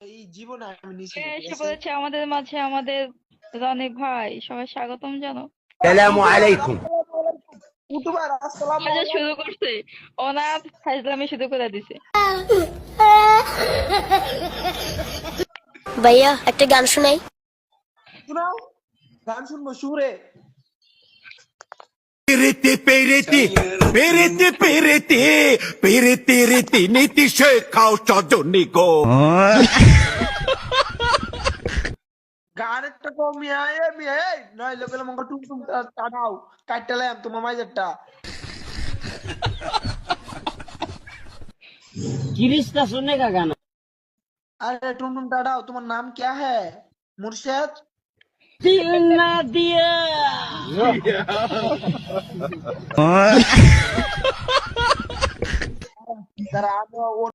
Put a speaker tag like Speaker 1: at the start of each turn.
Speaker 1: এই জীবনে আমি নিছি না, ঠিক
Speaker 2: এসে
Speaker 1: আছে?
Speaker 2: পড়েছে আমাদের মাঝে আমাদের রনিক ভাই, সবাই স্বাগতম জানো।
Speaker 3: সালামু আলাইকুম।
Speaker 1: ইউটিউবার আসসালামু
Speaker 2: আচ্ছা
Speaker 1: আলাইকুম।
Speaker 2: শুরু করছে, ওনার ফাইজলামি শুরু করে দিছে।
Speaker 4: ভাইয়া একটা গান শোনাই।
Speaker 1: শোনাও, গান শুনবো সুরে।
Speaker 3: পেরেতে পেরেতে পেরেতে পেরেতে পেরেতে রেতে নীতি শেখাও সজনী গো।
Speaker 1: গান একটা কমিয়ে মিয়া এই নয় লোকের মঙ্গল টুমটুম টানাও কাটটালাম তোমার মাইজারটা।
Speaker 5: गिरीश का सुनने का गाना।
Speaker 1: अरे टुमटुम टाटाओ, तुम्हारा नाम क्या है? मुर्शद।
Speaker 5: दिल ना दिया
Speaker 1: जरा आप वो